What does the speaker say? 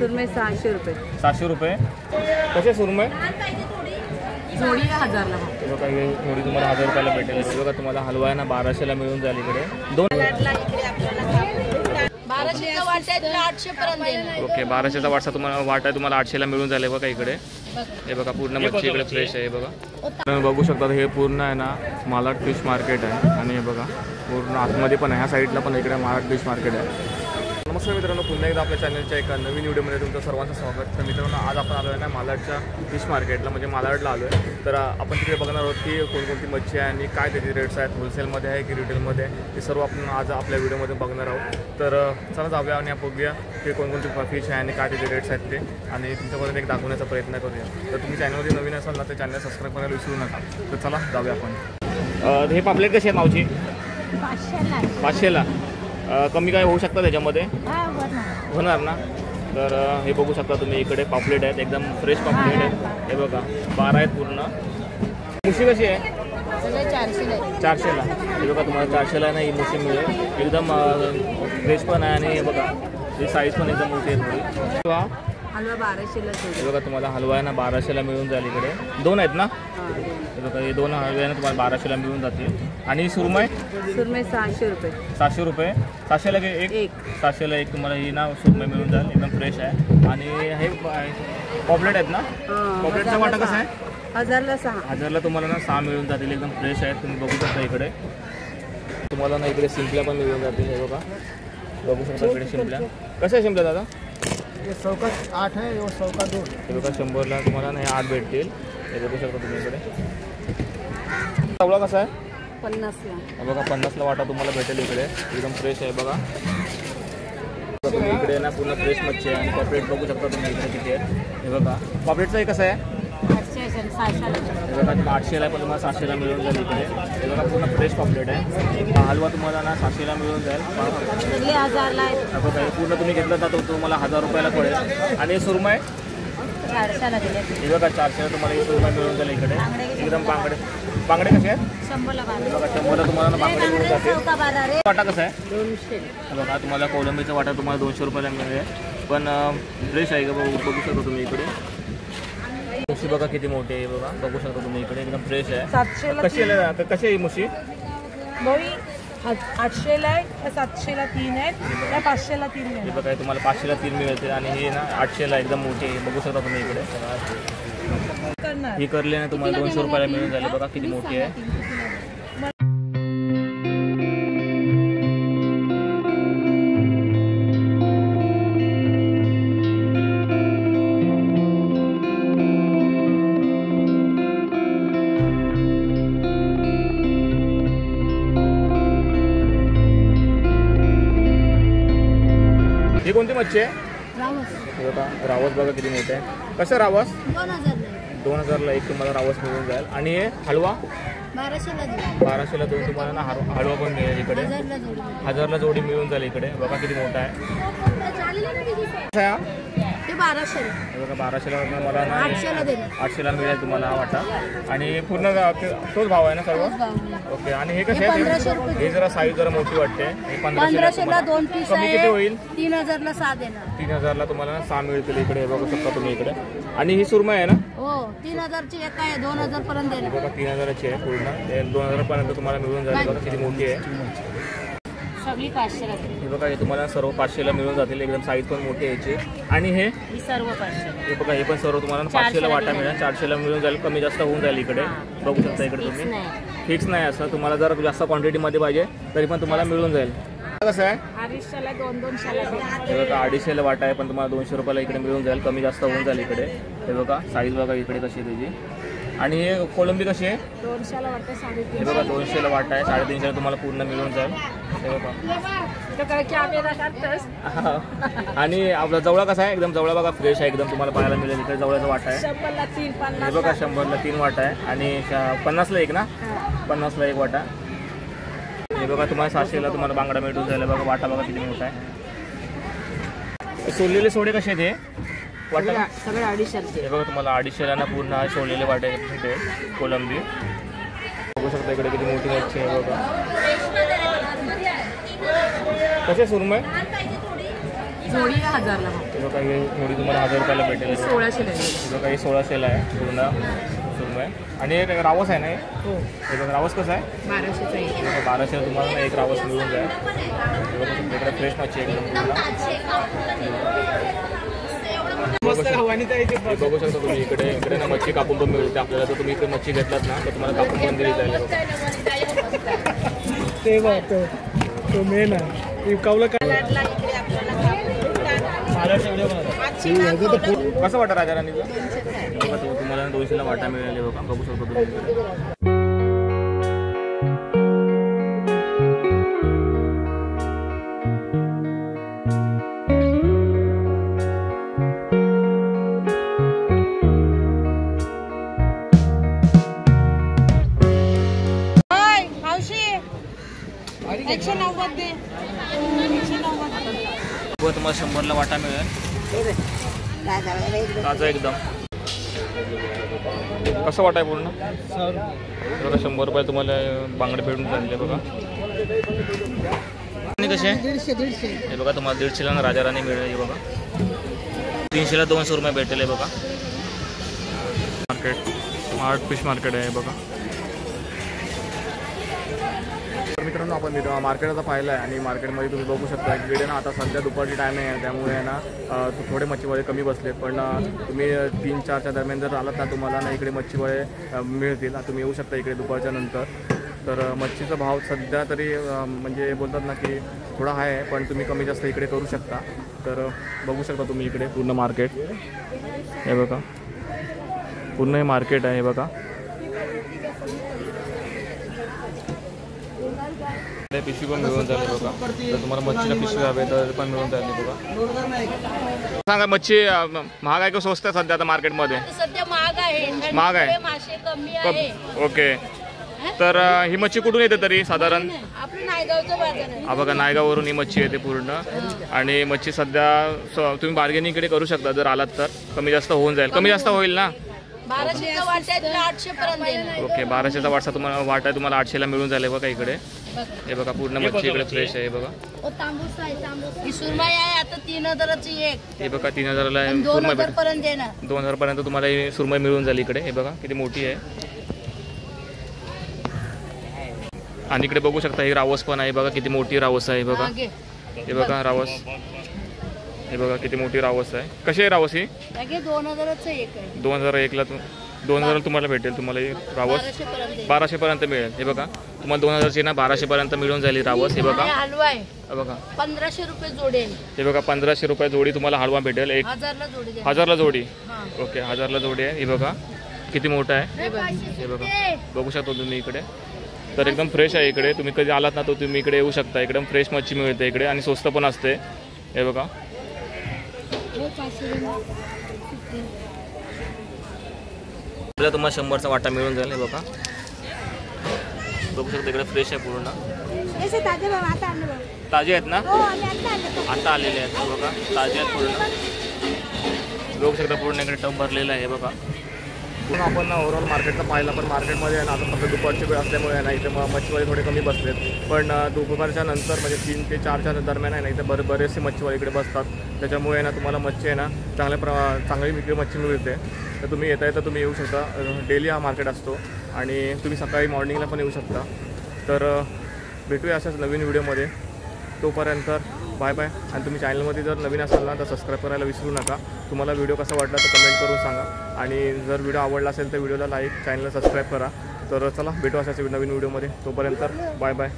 सुरमई 600 रुपये. 700 रुपये. कसे सुरमई? जोडी 1000ला. बघा हे थोडी तुम्हाला 1000 रुपयाला भेटेल. बघा तुम्हाला हलवा आहे ना 1200ला मिळून जाईल इकडे. 1200चा वाटा आहे 800 पर्यंत. ओके 1200चा वाटा तुम्हाला 800ला मिळून जाईल बघा इकडे. हे बघा पूर्ण मच्छी इकडे फ्रेश आहे. बघा तुम्ही बघू शकता हे पूर्ण आहे ना मालाड फिश मार्केट आहे. आणि हे बघा पूर्ण आतमध्ये पण आहे, ह्या साईडला पण इकडे मालाड फिश मार्केट आहे. नमस्कार मित्रांनो, पुन्हा एकदा आपल्या चॅनलच्या एका नवीन व्हिडिओमध्ये तुमचं सर्वांचं स्वागत. तर मित्रांनो आज आपण आलो आहे ना मालाडच्या फिश मार्केटला, म्हणजे मालाडला आलो आहे. तर आपण तिकडे बघणार आहोत की कोणकोणती मच्छी आहे आणि काय त्याचे रेट्स आहेत, होलसेलमध्ये आहे की रिटेलमध्ये आहे, ते सर्व आपण आज आपल्या व्हिडिओमध्ये बघणार आहोत. तर चला जाऊया आणि बघूया की कोणकोणती फिश आहे आणि काय त्याचे रेट्स आहेत ते, आणि तुमच्यापर्यंत एक दाखवण्याचा प्रयत्न करूया. तर तुम्ही चॅनलमध्ये नवीन असाल ना तर चॅनल सबस्क्राईब करायला विसरू नका. तर चला जाऊया आपण. हे पापलेट कशी आहे मावची? 500ला. कमी काय होऊ शकतं त्याच्यामध्ये? होणार ना. तर हे बघू शकता तुम्ही इकडे पापलेट आहेत, एकदम फ्रेश पापलेट आहेत. हे बघा 12 आहेत पूर्ण. मुशी कशी आहे? 400ला. हे बघा तुम्हाला 400ला आहे ना ही मुशी मिळेल. एकदम फ्रेश पण आहे आणि हे बघा ही साईज पण एकदम मोठी आहे थोडी. हलवा 1200ला. हे बघा तुम्हाला हलवा आहे ना 1200ला मिळून जाईल इकडे. 2 आहेत ना. हे बघा हे 2 हलवे आहे ना तुम्हाला 1200ला मिळून जातील. आणि सुरमई? सुरमई 600 रुपये. 700 रुपये. 700ला एक 700ला एक तुम्हाला ही ना सुरमई मिळून जाईल, एकदम फ्रेश आहे. आणि हे पॉपलेट आहेत ना, पॉपलेटचा वाटा कसा आहे? 1000ला 6. 1000ला तुम्हाला ना 6 मिळून जातील, एकदम फ्रेश आहेत. तुम्ही बघू शकता इकडे. तुम्हाला ना इकडे शिंपल्या पण मिळून जातील. हे बघा बघू शकता इकडे शिंपल्या. कशा आहे शिंपल्या दादा? ये 100 का 8 है, वो 100 का 2. हे बघा 100ला तुम्हाला ना हे 8 भेटतील. हे बघू शकता तुम्ही इकडे. तवळा कसा आहे? 50ला. बघा 50ला वाटा तुम्हाला भेटेल इकडे, एकदम फ्रेश आहे. बघा तुम्ही इकडे ना पूर्ण फ्रेश मच्छी आहे. आणि पॉपलेट बघू शकता तुम्ही इकडे किती आहे. हे बघा पॉपलेटचाही कसं आहे? 800. हे बघा 800ला पण तुम्हाला 700ला मिळून जाईल इकडे. हे बघा पूर्ण फ्रेश पॉपलेट आहे. हलवा तुम्हाला ना 700ला मिळून जाईल. 1000ला. बघा पूर्ण तुम्ही घेतलं तर तुम्हाला 1000 रुपयाला पडेल. आणि सुरमई 400ला दिले. हे बघा 400ला तुम्हाला ही सुरमई मिळून जाईल इकडे, एकदम बांगडे. बांगडे कसे आहेत? 100ला. बघा 100ला तुम्हाला ना बांगडे मिळून जातील. वाटा कसा आहे? 200. बघा तुम्हाला कोलंबीचा वाटा तुम्हाला 200 रुपयाला मिळेल, पण फ्रेश आहे का बघू शकता तुम्ही इकडे. मुशी बघा किती मोठी आहे. बघा बघू शकता तुम्ही इकडे, एकदम फ्रेश आहे. 700ला. कशी आहे ही मुशी? 800ला आहे, 700ला 3 आहेत, 500ला 3 हे आहेत. बघा तुम्हाला 500ला 3 मिळते. आणि हे ना 800ला एकदम मोठी आहे. बघू शकता तुम्ही इकडे. ही करली ना तुम्हाला 200 रुपयाला मिळून जाईल. बघा किती मोठी आहे. ही कोणती मच्छी आहे? बघा रावस बघा किती मोठे आहे. कसं रावस? 2000ला एक तुम्हाला रावस मिळून जाईल. आणि हे हलवा 1200ला 2 तुम्हाला ना हलवा पण मिळेल इकडे. 1000ला जोडी मिळून जाईल इकडे. बघा किती मोठा आहे. ते 1200ला. बघा 1200ला मला ना 800ला मिळेल तुम्हाला हा वाटा. आणि पूर्ण तोच भाव आहे ना सर्व? ओके. आणि हे कसे आहे? हे जरा साईज जरा मोठी वाटते. हे 1500ला 2 पीस कमी किती होईल? 3000ला 6 देणार. 3000ला तुम्हाला 6 मिळतील इकडे. बघू शकता तुम्ही इकडे. आणि ही सुरमई आहे ना? हो 3000ची एक आहे, 2000 पर्यंत देणार. बघा 3000ची आहे पूर्ण. 2000 पर्यंत तुम्हाला मिळून जाईल. बघा किती मोठी आहे. सगळी 500ला. हे बघा हे तुम्हाला सर्व 500ला मिळून जातील, एकदम साईज पण मोठी आहे याची. आणि हे सर्व 500. हे बघा हे पण सर्व तुम्हाला 500ला वाटा मिळेल. 400ला मिळून जाईल, कमी जास्त होऊन जाईल इकडे. बघू शकता इकडे तुम्ही. फिक्स नाही असं, तुम्हाला जर जास्त क्वांटिटीमध्ये पाहिजे तरी पण तुम्हाला मिळून जाईल. कसं आहे? 250ला 200ला. हे बघा 250ला वाटा आहे, पण तुम्हाला 200 रुपयाला इकडे मिळून जाईल, कमी जास्त होऊन जाईल इकडे. हे बघा साईज बघा इकडे कशी आहे त्याची. आणि हे कोलंबी कशी आहे? 200ला वाटतं 350. हे बघा 200ला वाटा आहे, 350ला तुम्हाला पूर्ण मिळून जाईल. हे बघा. आणि आपला जवळा कसा आहे? एकदम जवळा बघा फ्रेश आहे, एकदम तुम्हाला पाहायला मिळेल इकडे. जवळाचा वाटा आहे. 100ला 3, 50. हे बघा 100ला 3 वाटा आहे. आणि 50ला एक ना? 50ला एक वाटा. हे बघा तुम्हाला 700ला तुम्हाला बांगडा मिळून जाईल. बघा वाटा बघा किती मोठा आहे. सोललेले सोडे कसे आहेत? वाटा सगळे 250. हे बघा तुम्हाला 250ला ना पूर्ण सोडलेले वाटे भेटते कोलंबी. बघू शकता इकडे किती मोठी मच्छी आहे. बघा कसे सुरमई? जोडी 1000ला. बघा हे थोडी तुम्हाला 1000 रुपयाला भेटेल. 1600 हे बघा हे 1600ला आहे पूर्ण सुरमई. आणि एक रावस आहे ना हो. हे बघा रावस कसं आहे 1200चा एक. 1200 तुम्हाला एक रावस मिळून जाईल. हे बघा तुमच्याकडे फ्रेश मच्छी एकदम बघू शकता तुम्ही. इकडे ना मच्छी कापून पण मिळते आपल्याला. तर तुम्ही इकडे मच्छी घेतलात ना तर तुम्हाला कापून पण दिली जाईल. तो मेन आहे कवलं कसं वाटतं राजा राणीचं? तुम्हाला 200ला वाटा मिळाली बघा. बघू शकतो तुम्ही. तुम्हाला 100ला वाटा मिळेल. ताजा एकदम. कसं वाटाय पूर्ण बघा. 100 रुपये तुम्हाला बांगडे भेटून चालले बघा. कसे हे बघा तुम्हाला 150ला ना राजा राणी मिळेल. हे बघा 300ला 2 सुरमई भेटेल. बघा मार्केट स्मार्ट फिश मार्केट आहे बघा. मित्रांनो आपण मार्केट आता पाहिलं आहे आणि मार्केटमध्ये तुम्ही बघू शकता की इकडे ना आता सध्या दुपारची टाईम आहे त्यामुळे ना थोडे मच्छीवाले कमी बसलेत. पण तुम्ही 3-4च्या दरम्यान जर आलात ना तुम्हाला ना इकडे मच्छीवाले मिळतील. तुम्ही येऊ शकता इकडे दुपारच्या नंतर. तर मच्छीचा भाव सध्या तरी म्हणजे बोलतात ना की थोडा आहे पण तुम्ही कमी जास्त इकडे करू शकता. तर बघू शकता तुम्ही इकडे पूर्ण मार्केट हे बघा. पूर्ण हे मार्केट आहे बघा. पिशवी पण मिळून जाईल बघा. तर तुम्हाला मच्छीला पिशवी हवे तर पण मिळून जाईल बघा. सांगा मच्छी महाग आहे का स्वस्त आहे सध्या आता मार्केटमध्ये? सध्या महाग आहे. महाग आहे. मासे कमी आहे. ओके. तर ही मच्छी कुठून येते तरी साधारण? आपलं नायगावचं बाजार आहे. हा बघा नायगाववरून ही मच्छी येते पूर्ण. आणि मच्छी सध्या तुम्ही बार्गेनिंग इकडे करू शकता जर आलात तर. कमी जास्त होऊन जाईल. कमी जास्त होईल ना? 1200चा वाटा आहे 800 पर्यंत. ओके 1200चा वाटा तुम्हाला 800ला मिळून जाईल बघा इकडे. हे बघा पूर्ण मच्छी इकडे फ्रेश आहे बघा. ही सुरमई आहे आता 3000ची एक. हे बघा 3000ला 2000 पर्यंत आहे ना. 2000 पर्यंत तुम्हाला ही सुरमई मिळून जाईल इकडे. हे बघा किती मोठी आहे. आणि इकडे बघू शकता ही रावस पण आहे बघा. किती मोठी रावस आहे बघा. हे बघा रावस. हे बघा किती मोठी रावस आहे. कशी आहे रावस ही? 2000चं एक आहे. 2001ला 2000 तुम्हाला भेटेल. तुम्हाला ही रावस 1200 पर्यंत मिळेल. हे बघा तुम्हाला 2000ची ना 1200 पर्यंत मिळून जाईल रावस. हे बघा हलवा आहे. हे बघा 1500 रुपये जोडी आहे. हे बघा 1500 रुपये जोडी तुम्हाला हलवा भेटेल. 1000ला जोडी. 1000ला जोडी. ओके 1000ला जोडी आहे. हे बघा किती मोठा आहे. हे बघा बघू शकता तुम्ही इकडे. तर एकदम फ्रेश आहे इकडे. तुम्ही कधी आलात ना तर तुम्ही इकडे येऊ शकता. एकदम फ्रेश मच्छी मिळते इकडे आणि स्वस्त पण असते. हे बघा आपल्याला तुम्हाला 100चा वाटा मिळून जाईल. हे बघा बघू शकता इकडे फ्रेश आहे पूर्ण. ताजे आहेत ना? आता आलेले आहेत. हे बघा ताजे आहेत पूर्ण. बघू शकता पूर्ण इकडे टब भरलेला आहे. हे बघा पूर्ण आपण ना ओव्हरऑल मार्केटला पाहिलं पण मार्केटमध्ये आहे ना आता फक्त दुपारची वेळ असल्यामुळे ना इथे मच्छीवाले थोडे कमी बसलेत. पण दुपारच्या नंतर म्हणजे 3 ते 4च्या दरम्यान आहे ना इथे बरेचसे मच्छीवाले इकडे बसतात. त्याच्यामुळे ना तुम्हाला मच्छी आहे ना चांगली विक्री मच्छी मिळते. तर तुम्ही येता तुम्ही येऊ शकता. डेली हा मार्केट असतो आणि तुम्ही सकाळी मॉर्निंगला पण येऊ शकता. तर भेटूया अशाच नवीन व्हिडिओमध्ये. तोपर्यंत बाय बाय. आणि तुम्ही चॅनलमध्ये जर नवीन असाल ना तर सबस्क्राईब करायला विसरू नका. तुम्हाला व्हिडिओ कसा वाटला तर कमेंट करून सांगा. आणि जर व्हिडिओ आवडला असेल तर व्हिडिओला लाईक चॅनलला सबस्क्राईब करा. तर चला भेटू अशाच नवीन व्हिडिओमध्ये. तोपर्यंत बाय बाय.